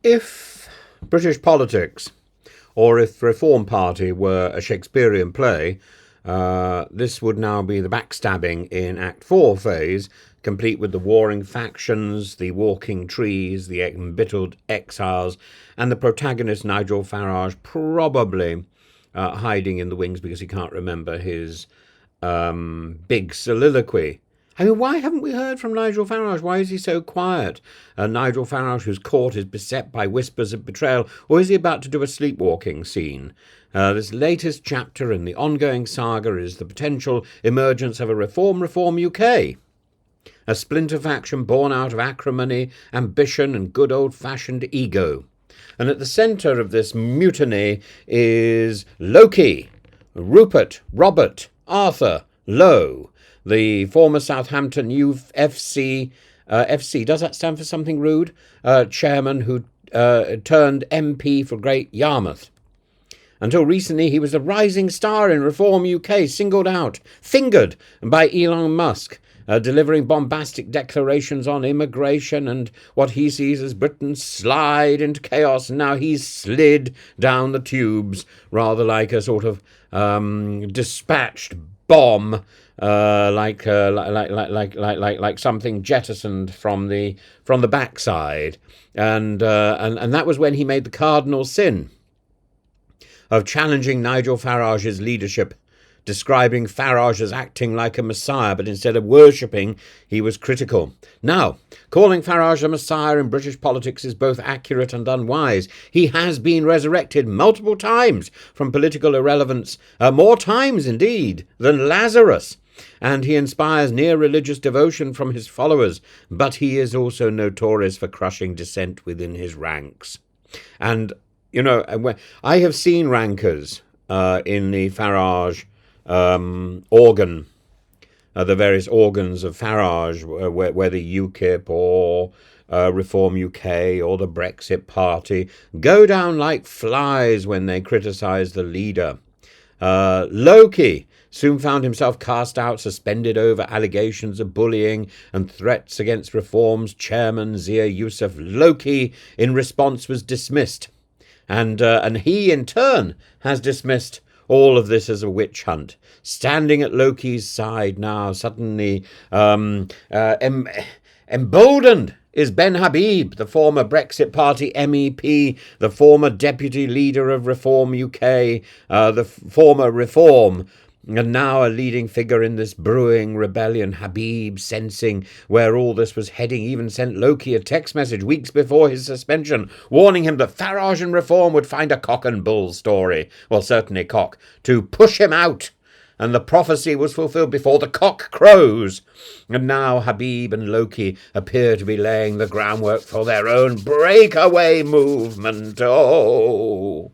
If British politics, or if Reform Party were a Shakespearean play, this would now be the backstabbing in Act 4 phase, complete with the warring factions, the walking trees, the embittered exiles, and the protagonist Nigel Farage probably hiding in the wings because he can't remember his big soliloquy. I mean, why haven't we heard from Nigel Farage? Why is he so quiet? Nigel Farage, whose court is beset by whispers of betrayal, or is he about to do a sleepwalking scene? This latest chapter in the ongoing saga is the potential emergence of a Reform UK, a splinter faction born out of acrimony, ambition, and good old-fashioned ego. And at the centre of this mutiny is Low-Key, Rupert, Robert, Arthur, Lowe, the former Southampton FC, does that stand for something rude? Chairman who turned MP for Great Yarmouth. Until recently, he was a rising star in Reform UK, singled out, fingered by Elon Musk, delivering bombastic declarations on immigration and what he sees as Britain's slide into chaos. And now he's slid down the tubes, rather like a sort of dispatched bomb, like something jettisoned from the backside, and that was when he made the cardinal sin of challenging Nigel Farage's leadership, describing Farage as acting like a messiah, but instead of worshipping, he was critical. Now, calling Farage a messiah in British politics is both accurate and unwise. He has been resurrected multiple times from political irrelevance, more times indeed than Lazarus, and he inspires near religious devotion from his followers, but he is also notorious for crushing dissent within his ranks. And, you know, I have seen rankers in the Farage organ, the various organs of Farage, whether UKIP or Reform UK or the Brexit Party, go down like flies when they criticise the leader. Low-Key soon found himself cast out, suspended over allegations of bullying and threats against Reform's chairman, Zia Youssef. Low-Key, in response, was dismissed. And he, in turn, has dismissed all of this as a witch hunt. Standing at Low-Key's side now, suddenly emboldened, is Ben Habib, the former Brexit Party MEP, the former deputy leader of Reform UK, the former Reform, and now a leading figure in this brewing rebellion. Habib, sensing where all this was heading, even sent Low-Key a text message weeks before his suspension, warning him that Farage and Reform would find a cock and bull story, well, certainly cock, to push him out. And the prophecy was fulfilled before the cock crows. And now Habib and Low-Key appear to be laying the groundwork for their own breakaway movement. Oh!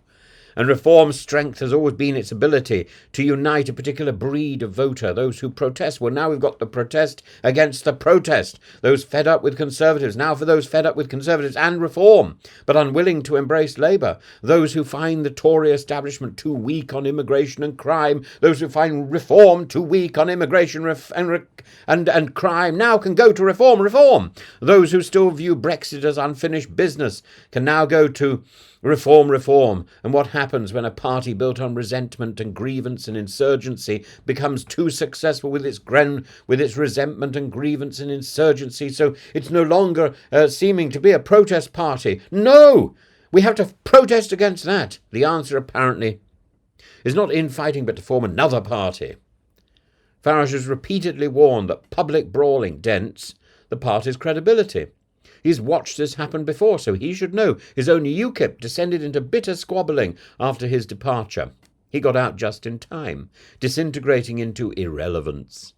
And Reform's strength has always been its ability to unite a particular breed of voter, those who protest. Well, now we've got the protest against the protest, those fed up with Conservatives. Now for those fed up with Conservatives and Reform, but unwilling to embrace Labour, those who find the Tory establishment too weak on immigration and crime, those who find Reform too weak on immigration and crime, now can go to Reform. Those who still view Brexit as unfinished business can now go to Reform. And what happens when a party built on resentment and grievance and insurgency becomes too successful with its resentment and grievance and insurgency, so it's no longer seeming to be a protest party? No! We have to protest against that. The answer, apparently, is not infighting, but to form another party. Farage has repeatedly warned that public brawling dents the party's credibility. He's watched this happen before, so he should know. His own UKIP descended into bitter squabbling after his departure. He got out just in time, disintegrating into irrelevance.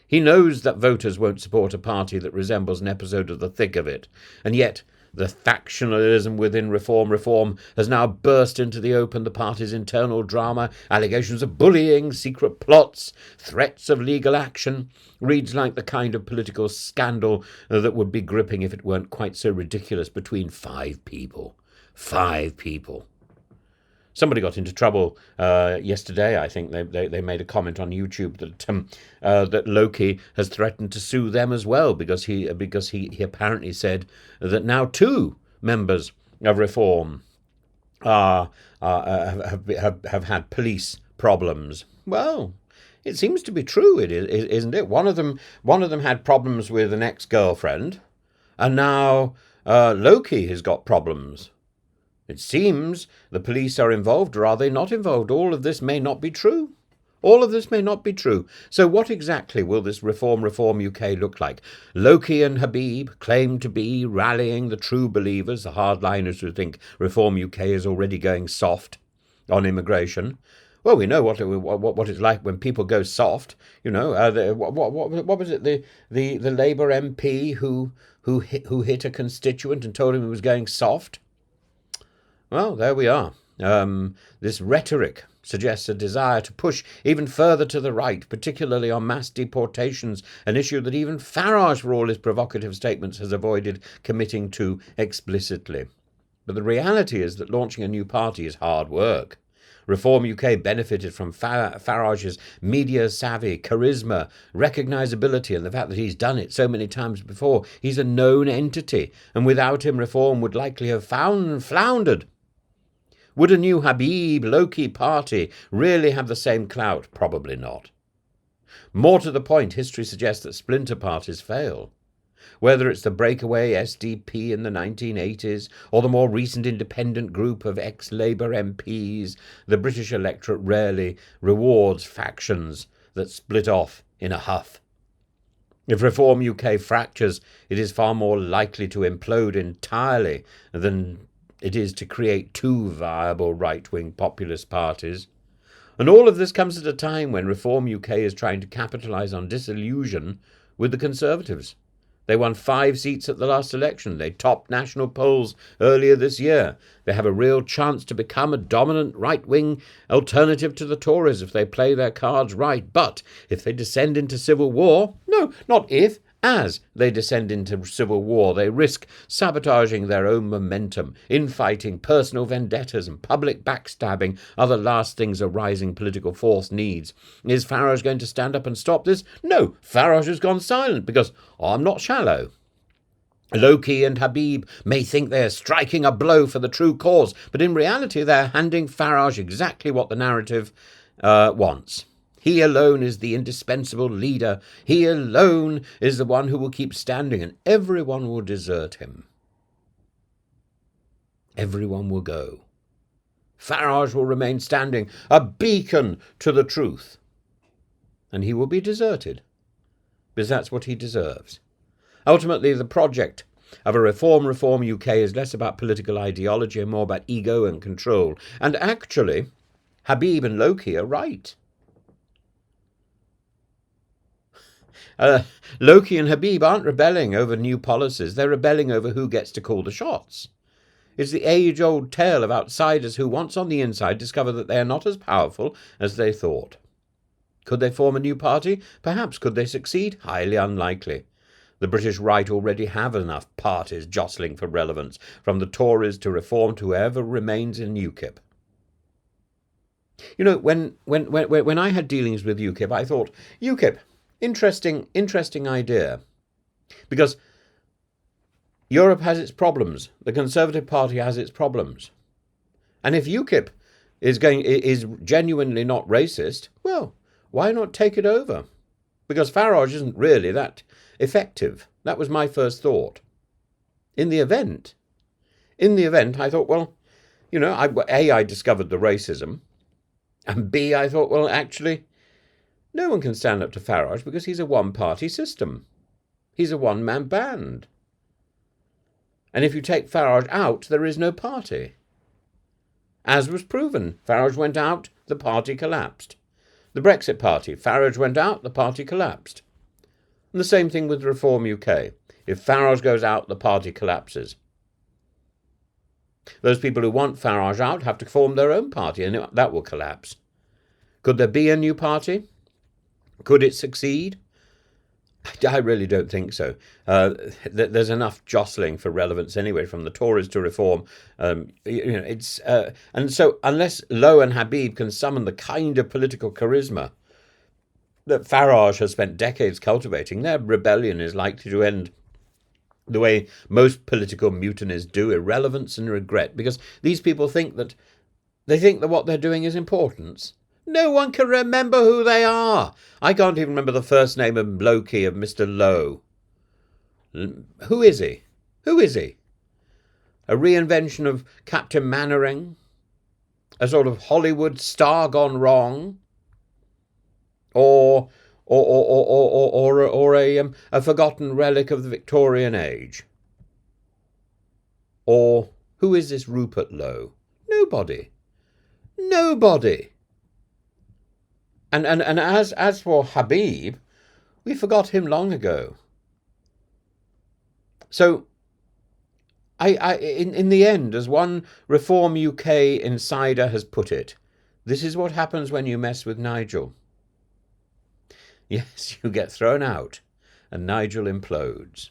He knows that voters won't support a party that resembles an episode of The Thick of It, and yet the factionalism within Reform has now burst into the open. The party's internal drama, allegations of bullying, secret plots, threats of legal action, reads like the kind of political scandal that would be gripping if it weren't quite so ridiculous between five people. Somebody got into trouble yesterday. I think they made a comment on YouTube that Low-Key has threatened to sue them as well because he apparently said that now two members of reform have had police problems. Well, it seems to be true, isn't it? One of them had problems with an ex-girlfriend, and now low-key has got problems. It seems the police are involved, or are they not involved? All of this may not be true. All of this may not be true. So what exactly will this Reform UK look like? Low-key and HABIB claim to be rallying the true believers, the hardliners who think Reform UK is already going soft on immigration. Well, we know what it's like when people go soft. You know, what was it? The Labour MP who hit a constituent and told him he was going soft. Well, there we are. This rhetoric suggests a desire to push even further to the right, particularly on mass deportations, an issue that even Farage, for all his provocative statements, has avoided committing to explicitly. But the reality is that launching a new party is hard work. Reform UK benefited from Farage's media-savvy, charisma, recognisability, and the fact that he's done it so many times before. He's a known entity, and without him, Reform would likely have floundered. Would a new HABIB low-key party really have the same clout? Probably not. More to the point, history suggests that splinter parties fail. Whether it's the breakaway SDP in the 1980s or the more recent independent group of ex-Labour MPs, the British electorate rarely rewards factions that split off in a huff. If Reform UK fractures, it is far more likely to implode entirely than it is to create two viable right-wing populist parties. And all of this comes at a time when Reform UK is trying to capitalise on disillusion with the Conservatives. They won 5 seats at the last election. They topped national polls earlier this year. They have a real chance to become a dominant right-wing alternative to the Tories if they play their cards right. But if they descend into civil war, no, not if, as they descend into civil war, they risk sabotaging their own momentum. Infighting, personal vendettas and public backstabbing are the last things a rising political force needs. Is Farage going to stand up and stop this? No, Farage has gone silent because I'm not shallow. Low-key and HABIB may think they're striking a blow for the true cause, but in reality they're handing Farage exactly what the narrative wants. He alone is the indispensable leader. He alone is the one who will keep standing, and everyone will desert him. Everyone will go. Farage will remain standing, a beacon to the truth. And he will be deserted, because that's what he deserves. Ultimately, the project of a Reform UK is less about political ideology and more about ego and control. And actually, HABIB and low-key are right. Low-key and HABIB aren't rebelling over new policies. They're rebelling over who gets to call the shots. It's the age-old tale of outsiders who, once on the inside, discover that they are not as powerful as they thought. Could they form a new party? Perhaps. Could they succeed? Highly unlikely. The British right already have enough parties jostling for relevance, from the Tories to Reform to whoever remains in UKIP. You know, when I had dealings with UKIP, I thought, UKIP, interesting idea, because Europe has its problems. The Conservative Party has its problems, and if UKIP is genuinely not racist, well, why not take it over? Because Farage isn't really that effective. That was my first thought. In the event, I thought, well, you know, I discovered the racism, and B, I thought, well, actually, no one can stand up to Farage because he's a one-party system. He's a one-man band. And if you take Farage out, there is no party. As was proven, Farage went out, the party collapsed. The Brexit Party, Farage went out, the party collapsed. And the same thing with Reform UK. If Farage goes out, the party collapses. Those people who want Farage out have to form their own party, and that will collapse. Could there be a new party? Could it succeed? I really don't think so. There's enough jostling for relevance anyway, from the Tories to Reform. And so unless Low and HABIB can summon the kind of political charisma that Farage has spent decades cultivating, their rebellion is likely to end the way most political mutinies do, irrelevance and regret, because these people think that what they're doing is important. No one can remember who they are. I can't even remember the first name of low-key of Mr. Low. Who is he? Who is he? A reinvention of Captain Mannering? A sort of Hollywood star gone wrong? Or a forgotten relic of the Victorian age? Or who is this Rupert Lowe? Nobody. Nobody. And as for Habib, we forgot him long ago. So, in the end, as one Reform UK insider has put it, this is what happens when you mess with Nigel. Yes, you get thrown out, and Nigel implodes.